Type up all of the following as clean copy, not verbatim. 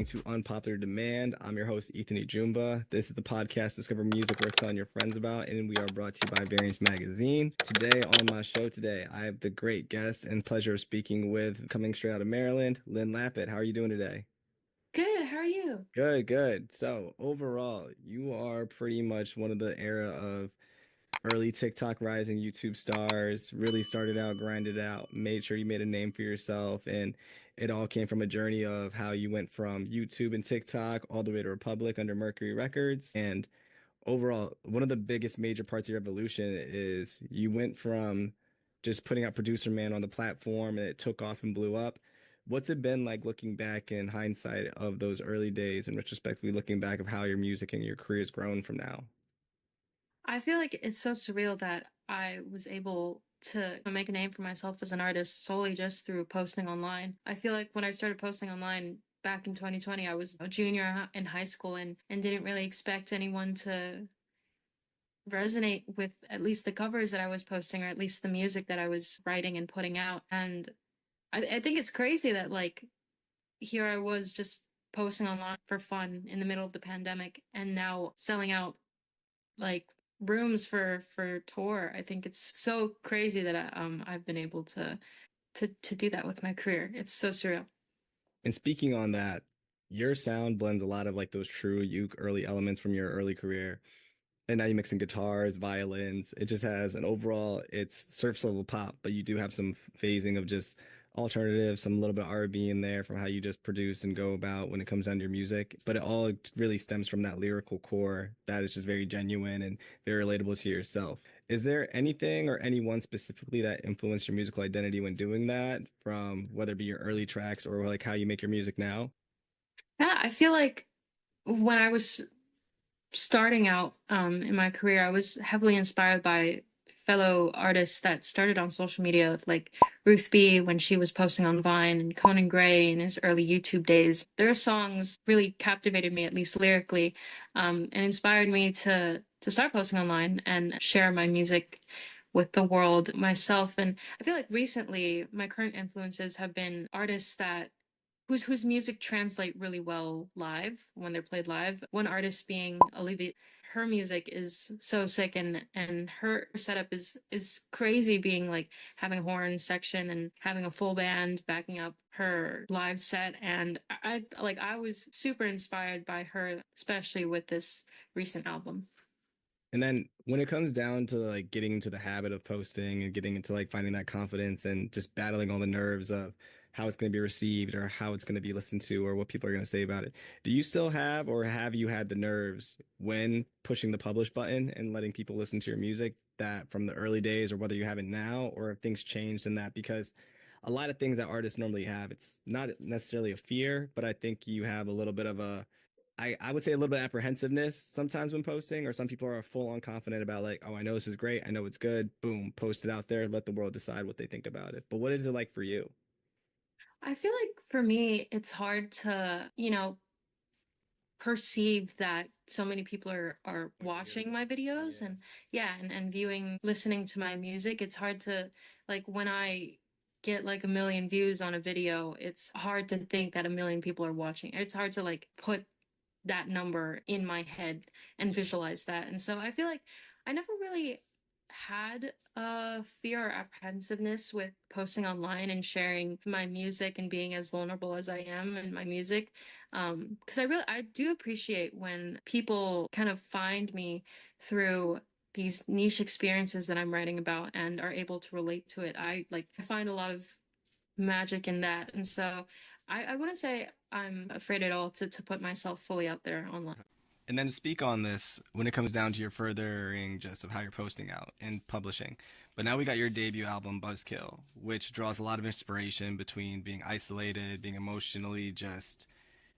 to Unpopular Demand. I'm your host, Ethan Ijumba. This is the podcast Discover Music Worth Telling Your Friends About, and we are brought to you by Variance Magazine. Today on my show today, I have the great guest and pleasure of speaking with, coming straight out of Maryland, Lynn Lapid. How are you doing today? Good. How are you? Good, good. So overall, you are pretty much one of the era of early TikTok rising YouTube stars, really started out, grinded out, made sure you made a name for yourself. And it all came from a journey of how you went from YouTube and TikTok all the way to Republic under Mercury Records. And overall, one of the biggest major parts of your evolution is you went from just putting out Producer Man on the platform and it took off and blew up. What's it been like looking back in hindsight of those early days and retrospectively looking back of how your music and your career has grown from now? I feel like it's so surreal that I was able to make a name for myself as an artist solely just through posting online. I feel like when I started posting online back in 2020, I was a junior in high school and didn't really expect anyone to resonate with at least the covers that I was posting or at least the music that I was writing and putting out. And I think it's crazy that like here I was just posting online for fun in the middle of the pandemic and now selling out like rooms for tour. I think it's so crazy that I've been able to do that with my career. It's so surreal. And speaking on that, your sound blends a lot of like those true uke early elements from your early career. And now you're mixing guitars, violins. It just has an overall, it's surface level pop, but you do have some phasing of just alternative, some little bit of R&B in there from how you just produce and go about when it comes down to your music. But it all really stems from that lyrical core that is just very genuine and very relatable to yourself. Is there anything or anyone specifically that influenced your musical identity when doing that, from whether it be your early tracks or like how you make your music now? Yeah, I feel like when I was starting out in my career, I was heavily inspired by fellow artists that started on social media, like Ruth B when she was posting on Vine, and Conan Gray in his early YouTube days. Their songs really captivated me, at least lyrically, and inspired me to start posting online and share my music with the world myself. And I feel like recently my current influences have been artists that whose music translate really well live when they're played live. One artist being Olivia. Her music is so sick and her setup is crazy, being like having a horn section and having a full band backing up her live set. And I was super inspired by her, especially with this recent album. And then when it comes down to like getting into the habit of posting and getting into like finding that confidence and just battling all the nerves of how it's going to be received or how it's going to be listened to or what people are going to say about it, do you still have or have you had the nerves when pushing the publish button and letting people listen to your music that from the early days or whether you have it now or have things changed in that? Because a lot of things that artists normally have, it's not necessarily a fear, but I think you have a little bit of a I would say a little bit of apprehensiveness sometimes when posting, or some people are full on confident about like, oh, I know this is great, I know it's good, boom, post it out there, let the world decide what they think about it. But what is it like for you? I feel like for me, it's hard to, perceive that so many people are Put together watching my this, videos yeah. and yeah and viewing listening to my music. It's hard to like when I get like a million views on a video, it's hard to think that a million people are watching. It's hard to like put that number in my head and visualize that. And so I feel like I never really had a fear or apprehensiveness with posting online and sharing my music and being as vulnerable as I am in my music. Because I do appreciate when people kind of find me through these niche experiences that I'm writing about and are able to relate to it. I find a lot of magic in that. And so I wouldn't say I'm afraid at all to put myself fully out there online. And then to speak on this when it comes down to your furthering just of how you're posting out and publishing. But now we got your debut album, BUZZKILL, which draws a lot of inspiration between being isolated, being emotionally just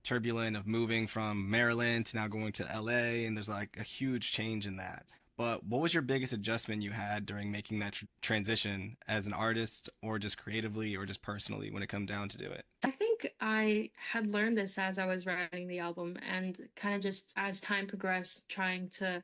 turbulent of moving from Maryland to now going to LA, and there's like a huge change in that. But what was your biggest adjustment you had during making that transition as an artist, or just creatively, or just personally when it come down to do it? I think I had learned this as I was writing the album and kind of just as time progressed, trying to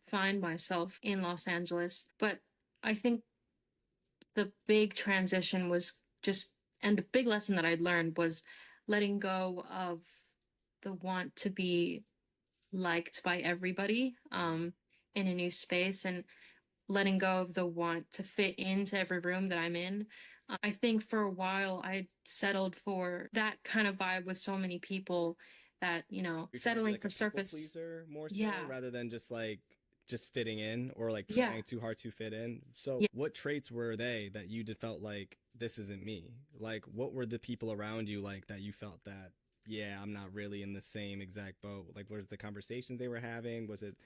find myself in Los Angeles. But I think the big transition was just, and the big lesson that I'd learned was letting go of the want to be liked by everybody in a new space, and letting go of the want to fit into every room that I'm in. I think for a while I settled for that kind of vibe with so many people that, You're trying to be settling like for a people surface. pleaser more so Yeah. rather than just like just fitting in or like Yeah. trying too hard to fit in. So, Yeah. what traits were they that you did felt like this isn't me? Like, what were the people around you like that you felt that, yeah, I'm not really in the same exact boat? Like, was the conversations they were having? Was it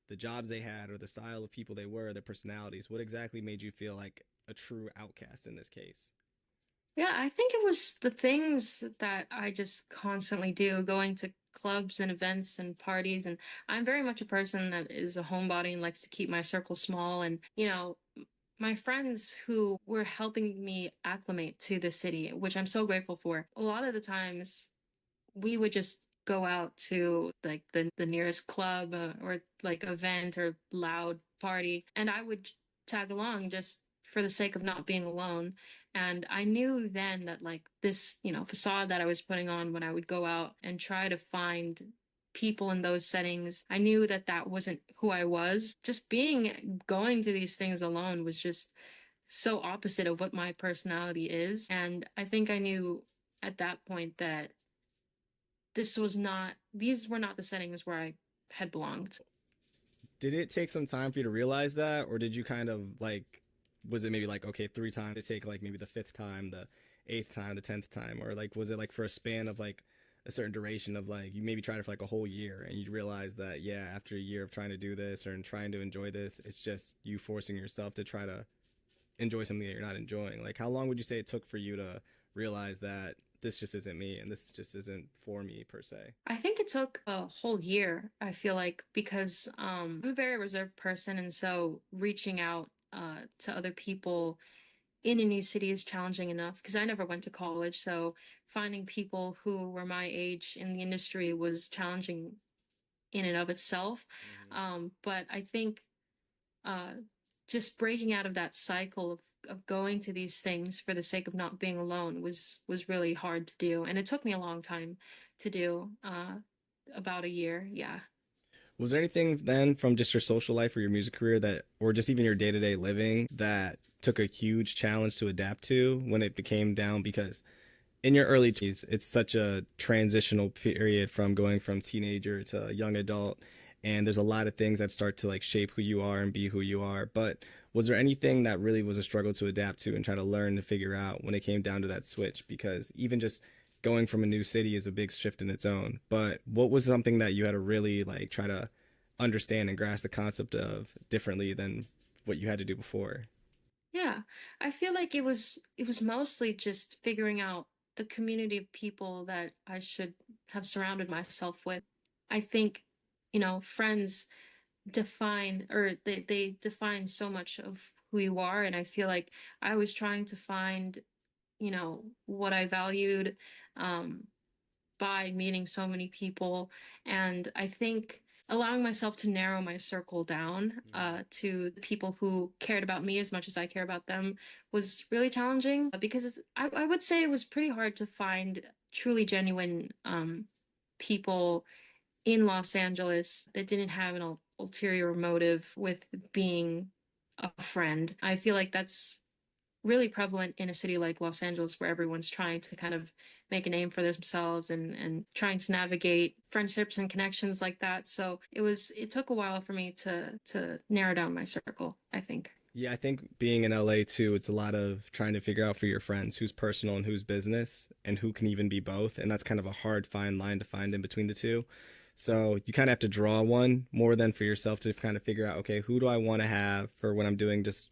the jobs they had or the style of people they were, their personalities? What exactly made you feel like a true outcast in this case? Yeah, I think it was the things that I just constantly do, going to clubs and events and parties. And I'm very much a person that is a homebody and likes to keep my circle small. And, my friends who were helping me acclimate to the city, which I'm so grateful for, a lot of the times we would just go out to like the nearest club or like event or loud party, and I would tag along just for the sake of not being alone. And I knew then that like this, facade that I was putting on when I would go out and try to find people in those settings, I knew that that wasn't who I was. Just going to these things alone was just so opposite of what my personality is. And I think I knew at that point that these were not the settings where I had belonged. Did it take some time for you to realize that, or did you kind of like, was it maybe like, okay, three times, it take like maybe the fifth time, the eighth time, the 10th time, or like was it like for a span of like a certain duration of like you maybe tried it for like a whole year and you realize that, yeah, after a year of trying to do this or trying to enjoy this, it's just you forcing yourself to try to enjoy something that you're not enjoying? Like, how long would you say it took for you to realize that this just isn't me and this just isn't for me per se? I think it took a whole year, I feel like, because I'm a very reserved person, and so reaching out to other people in a new city is challenging enough because I never went to college. So finding people who were my age in the industry was challenging in and of itself. Mm-hmm. But I think uh, just breaking out of that cycle of going to these things for the sake of not being alone was really hard to do, and it took me a long time to do, about a year. Yeah. Was there anything then from just your social life or your music career that, or just even your day to day living, that took a huge challenge to adapt to when it became down? Because in your early 20s, it's such a transitional period from going from teenager to young adult. And there's a lot of things that start to like shape who you are and be who you are. But was there anything that really was a struggle to adapt to and try to learn to figure out when it came down to that switch? Because even just going from a new city is a big shift in its own. But what was something that you had to really like try to understand and grasp the concept of differently than what you had to do before? Yeah, I feel like it was mostly just figuring out the community of people that I should have surrounded myself with. I think, friends define, or they define so much of who you are, and I feel like I was trying to find, what I valued um by meeting so many people. And I think allowing myself to narrow my circle down Mm-hmm. to the people who cared about me as much as I care about them was really challenging, because I would say it was pretty hard to find truly genuine people in Los Angeles that didn't have an ulterior motive with being a friend. I feel like that's really prevalent in a city like Los Angeles, where everyone's trying to kind of make a name for themselves and trying to navigate friendships and connections like that. So it took a while for me to narrow down my circle, I think. Yeah, I think being in LA too, it's a lot of trying to figure out for your friends who's personal and who's business and who can even be both. And that's kind of a hard fine line to find in between the two. So you kind of have to draw one more than for yourself to kind of figure out, okay, who do I want to have for when I'm doing just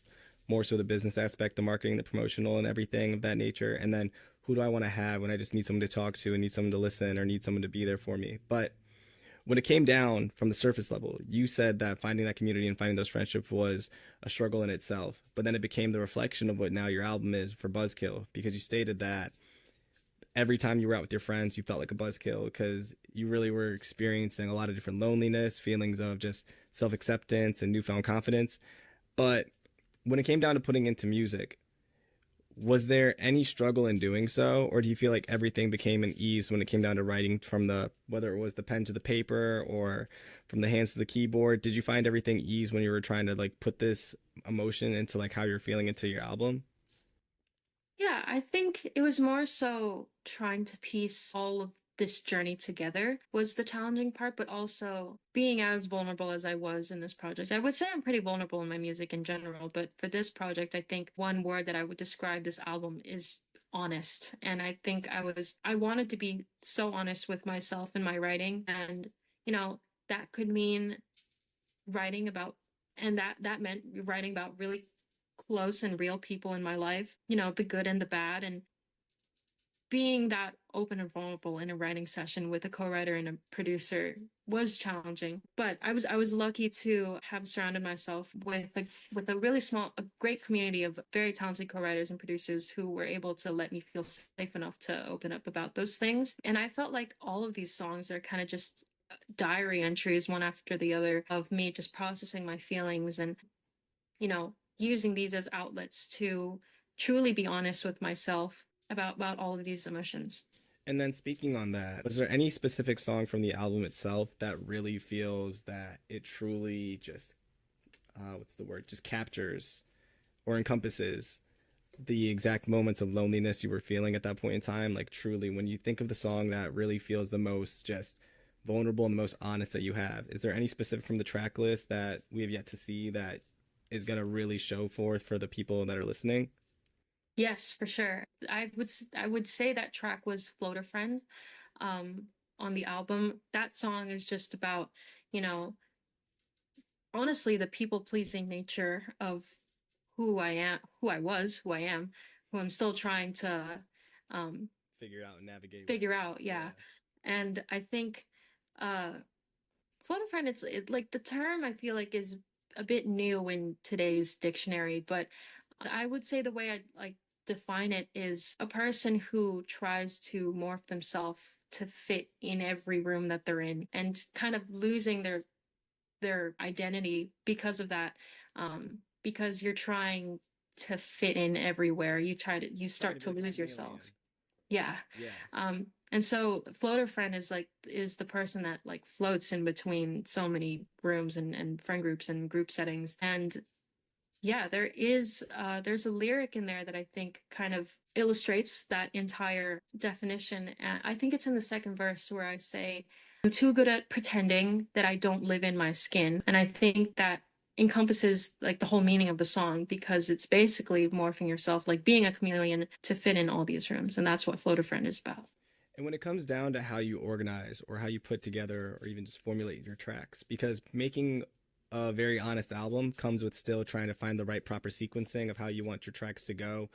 more so the business aspect, the marketing, the promotional, and everything of that nature. And then who do I want to have when I just need someone to talk to and need someone to listen or need someone to be there for me. But when it came down from the surface level, you said that finding that community and finding those friendships was a struggle in itself. But then it became the reflection of what now your album is for BUZZKILL, because you stated that every time you were out with your friends, you felt like a buzzkill because you really were experiencing a lot of different loneliness, feelings of just self acceptance and newfound confidence. But when it came down to putting into music, Was there any struggle in doing so, or do you feel like everything became an ease when it came down to writing from the whether it was the pen to the paper or from the hands to the keyboard? Did you find everything ease when you were trying to like put this emotion into like how you're feeling into your album? Yeah, I think it was more so trying to piece all of this journey together was the challenging part, but also being as vulnerable as I was in this project. I would say I'm pretty vulnerable in my music in general, but for this project, I think one word that I would describe this album is honest. And I think I wanted to be so honest with myself in my writing. And, you know, that could mean writing about and that meant writing about really close and real people in my life, the good and the bad, and being that open and vulnerable in a writing session with a co-writer and a producer was challenging. But I was lucky to have surrounded myself with a really a great community of very talented co-writers and producers who were able to let me feel safe enough to open up about those things. And I felt like all of these songs are kind of just diary entries one after the other of me just processing my feelings and using these as outlets to truly be honest with myself about all of these emotions. And then speaking on that, was there any specific song from the album itself that really feels that it truly just what's the word? Just captures or encompasses the exact moments of loneliness you were feeling at that point in time? Like truly, when you think of the song that really feels the most just vulnerable and the most honest that you have, is there any specific from the track list that we have yet to see that is going to really show forth for the people that are listening? Yes, for sure. I would say that track was Floater Friend um on the album. That song is just about, you know, honestly the people pleasing nature of who I am, who I am, who I'm still trying to um Figure out and navigate with. figure out, yeah. Yeah. And I think uh floater friend, like the term I feel like is a bit new in today's dictionary, but I would say the way I like define it is a person who tries to morph themselves to fit in every room that they're in and kind of losing their identity because of that. Because you're trying to fit in everywhere. You Trying to start be to like a lose yourself. chameleon. Yeah. Yeah. And so floater friend is the person that like floats in between so many rooms and friend groups and group settings. And yeah, there's a lyric in there that I think kind of illustrates that entire definition. And I think it's in the second verse where I say, I'm too good at pretending that I don't live in my skin. And I think that encompasses like the whole meaning of the song because it's basically morphing yourself, like being a chameleon to fit in all these rooms. And that's what Floater Friend is about. And when it comes down to how you organize or how you put together or even just formulate your tracks, because making a very honest album comes with still trying to find the right proper sequencing of how you want your tracks to go.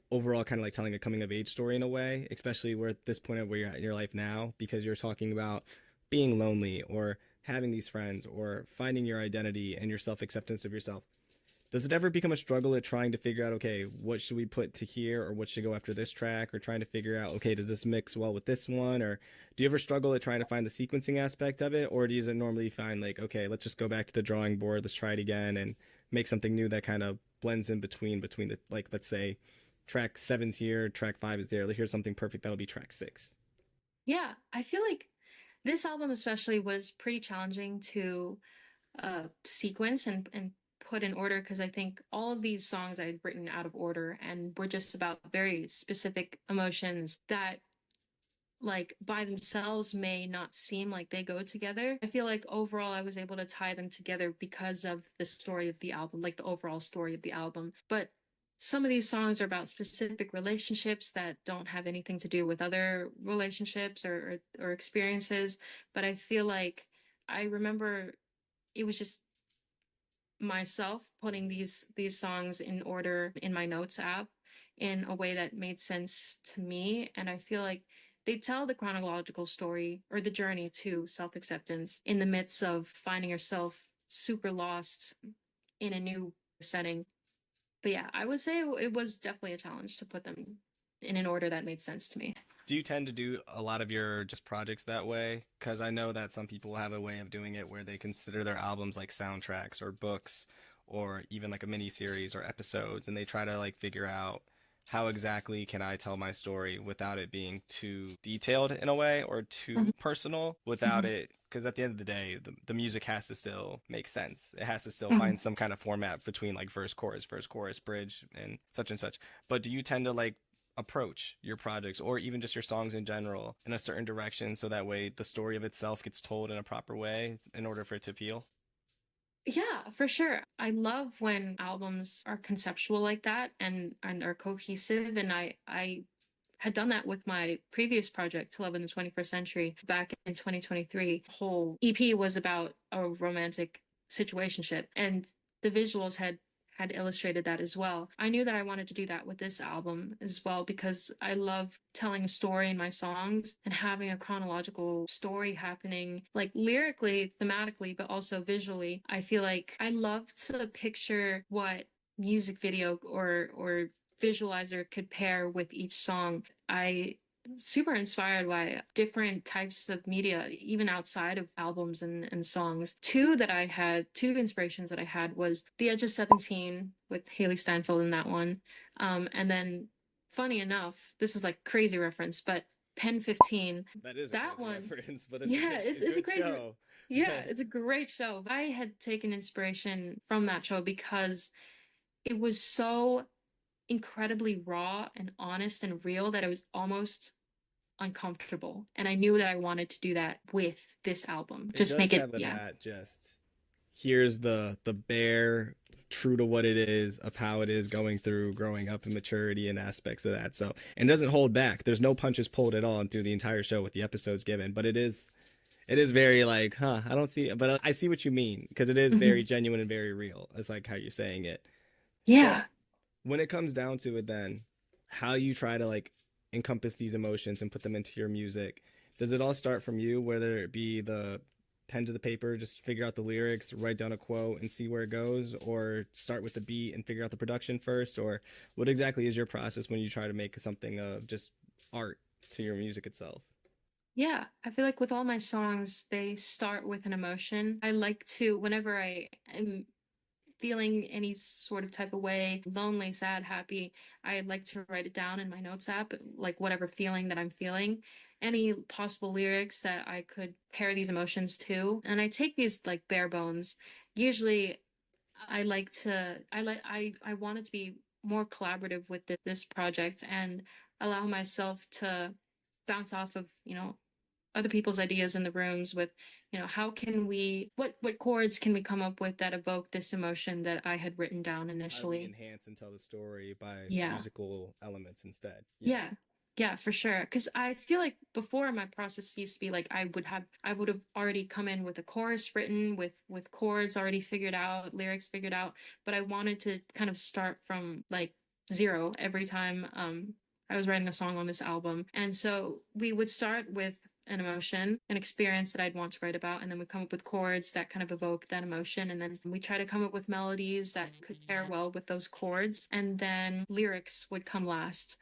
Overall, kind of like telling a coming of age story in a way, especially where at this point of where you're at in your life now, because you're talking about being lonely or having these friends or finding your identity and your self acceptance of yourself. Does it ever become a struggle at trying to figure out, okay, what should we put to here or what should go after this track, or trying to figure out, okay, does this mix well with this one? Or do you ever struggle at trying to find the sequencing aspect of it? Or do you normally find like, okay, let's just go back to the drawing board, let's try it again and make something new that kind of blends in between the, like, let's say track seven's here, track five is there. Here's something perfect. That'll be track six. Yeah, I feel like this album especially was pretty challenging to sequence and put in order because I think all of these songs I had written out of order and were just about very specific emotions that like by themselves may not seem like they go together. I feel like overall I was able to tie them together because of the story of the album, like the overall story of the album. But some of these songs are about specific relationships that don't have anything to do with other relationships or experiences. But I feel like I remember it was just myself putting these songs in order in my notes app in a way that made sense to me, and I feel like they tell the chronological story or the journey to self-acceptance in the midst of finding yourself super lost in a new setting. But yeah, I would say it was definitely a challenge to put them in an order that made sense to me. Do you tend to do a lot of your just projects that way? Because I know that some people have a way of doing it where they consider their albums like soundtracks or books or even like a mini series or episodes, and they try to like figure out how exactly can I tell my story without it being too detailed in a way or Mhm, too personal without mhm, it because at the end of the day the music has to still make sense. It has to still mhm. find some kind of format between like verse chorus bridge and such. But do you tend to like approach your projects or even just your songs in general in a certain direction so that way the story of itself gets told in a proper way in order for it to appeal? Yeah, for sure. I love when albums are conceptual like that and are cohesive. And I had done that with my previous project, To Love in the 21st Century, back in 2023. Whole EP was about a romantic situationship, and the visuals had illustrated that as well. I knew that I wanted to do that with this album as well because I love telling a story in my songs and having a chronological story happening, like lyrically, thematically, but also visually. I feel like I love to picture what music video or visualizer could pair with each song. I super inspired by different types of media, even outside of albums and songs. Two inspirations that I had was The Edge of 17 with Haley Steinfeld in that one. And then, funny enough, this is like crazy reference, but Pen 15, That is a that crazy one, reference, but it's yeah, a it's a good crazy, show. yeah, it's a great show. I had taken inspiration from that show because it was so incredibly raw and honest and real that it was almost uncomfortable. And I knew that I wanted to do that with this album. It Just does make it, have a yeah. that just here's the bare true to what it is of how it is going through growing up and maturity and aspects of that. So and doesn't hold back. There's no punches pulled at all through the entire show with the episodes given, but it is very like, huh, I don't see it, but I see what you mean because it is very Mhm. genuine and very real. It's like how you're saying it. So Yeah. when it comes down to it then how you try to like encompass these emotions and put them into your music, does it all start from you, whether it be the pen to the paper, just figure out the lyrics, write down a quote and see where it goes, or start with the beat and figure out the production first, or what exactly is your process when you try to make something of just art to your music itself? Yeah. I feel like with all my songs, they start with an emotion. I like to, whenever I am feeling any sort of type of way, lonely, sad, happy, I like to write it down in my notes app, like whatever feeling that I'm feeling, any possible lyrics that I could pair these emotions to. And I take these like bare bones. Usually I want it to be more collaborative with this project and allow myself to bounce off of, other people's ideas in the rooms with, how can we what chords can we come up with that evoke this emotion that I had written down How do we initially? enhance and tell the story by Yeah. musical elements instead? Yeah. Yeah. Yeah, for sure. Because I feel like before my process used to be like I would have already come in with a chorus written with chords already figured out, lyrics figured out, but I wanted to kind of start from like zero every time I was writing a song on this album. And so we would start with an emotion, an experience that I'd want to write about, and then we come up with chords that kind of evoke that emotion, and then we try to come up with melodies that could pair well with those chords, and then lyrics would come last.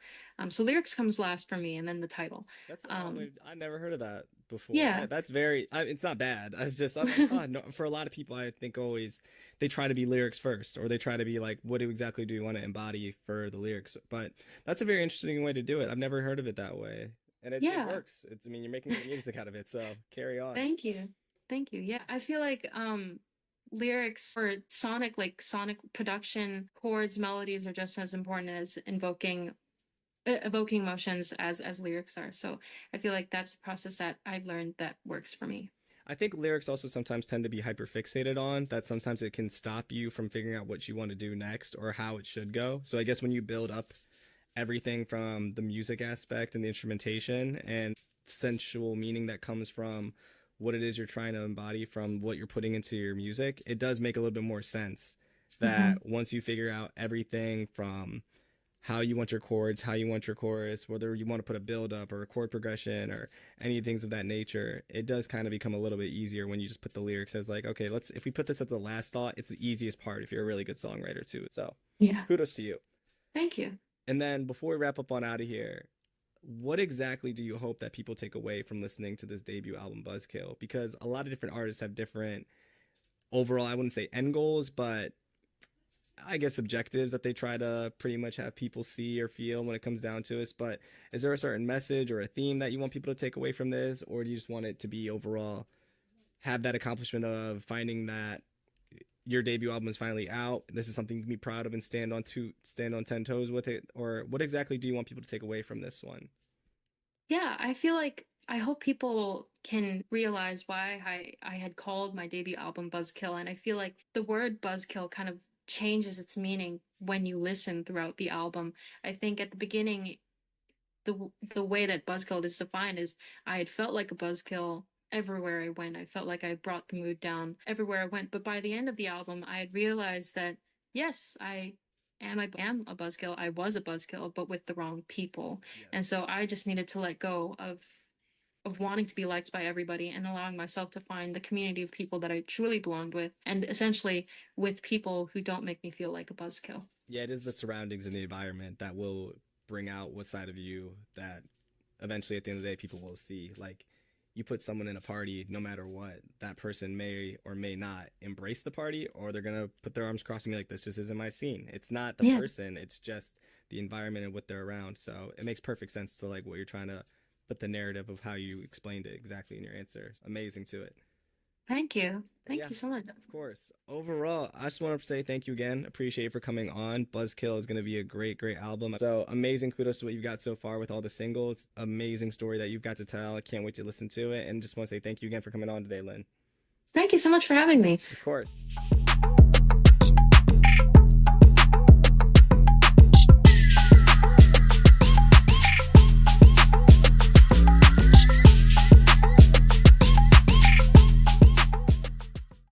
So lyrics comes last for me, and then the title. That's an odd Um, way. I never heard of that before. yeah. That's very. It's not bad. I'm like, huh. No, for a lot of people, I think always they try to be lyrics first, or they try to be like, what do exactly do you want to embody for the lyrics? But that's a very interesting way to do it. I've never heard of it that way, and it Yeah. works. I mean, you're making good music out of it, so carry on. Thank you. Thank you. Yeah. I feel like lyrics or sonic production, chords, melodies are just as important as evoking emotions as lyrics are. So I feel like that's a process that I've learned that works for me. I think lyrics also sometimes tend to be hyper fixated on that. Sometimes it can stop you from figuring out what you want to do next or how it should go. So I guess when you build up everything from the music aspect and the instrumentation and sensual meaning that comes from what it is you're trying to embody from what you're putting into your music, it does make a little bit more sense Hmm. that once you figure out everything from how you want your chords, how you want your chorus, whether you want to put a build up or a chord progression or any things of that nature, it does kind of become a little bit easier when you just put the lyrics as like, okay, let's if we put this at the last thought, it's the easiest part if you're a really good songwriter too. So Yeah. kudos to you. Thank you. And then before we wrap up on out of here, what exactly do you hope that people take away from listening to this debut album, Buzzkill? Because a lot of different artists have different overall, I wouldn't say end goals, but I guess, objectives that they try to pretty much have people see or feel when it comes down to it. But is there a certain message or a theme that you want people to take away from this, or do you just want it to be overall have that accomplishment of finding that your debut album is finally out? This is something you can be proud of and stand on 10 toes with it, or what exactly do you want people to take away from this one? Yeah, I feel like I hope people can realize why I had called my debut album Buzzkill. And I feel like the word buzzkill kind of changes its meaning when you listen throughout the album. I think at the beginning, the way that buzzkill is defined is I had felt like a buzzkill everywhere I went. I felt like I brought the mood down everywhere I went. But by the end of the album, I had realized that yes, I am a buzzkill. I was a buzzkill, but with the wrong people. And Yes. so I just needed to let go of wanting to be liked by everybody and allowing myself to find the community of people that I truly belonged with, and essentially with people who don't make me feel like a buzzkill. Yeah, it is the surroundings and the environment that will bring out what side of you that eventually at the end of the day people will see. Like, you put someone in a party, no matter what, that person may or may not embrace the party, or they're gonna put their arms crossing me like, this just isn't my scene. It's not the Yeah. person, it's just the environment and what they're around. So it makes perfect sense to like what you're trying to put the narrative of how you explained it exactly in your answer. Amazing to it. Thank you. But Thank yeah, you so much. of course. Overall, I just want to say thank you again. Appreciate you for coming on. Buzzkill is going to be a great, great album. So amazing. Kudos to what you've got so far with all the singles. Amazing story that you've got to tell. I can't wait to listen to it. And just want to say thank you again for coming on today, Lynn. Thank you so much for having me. Of course.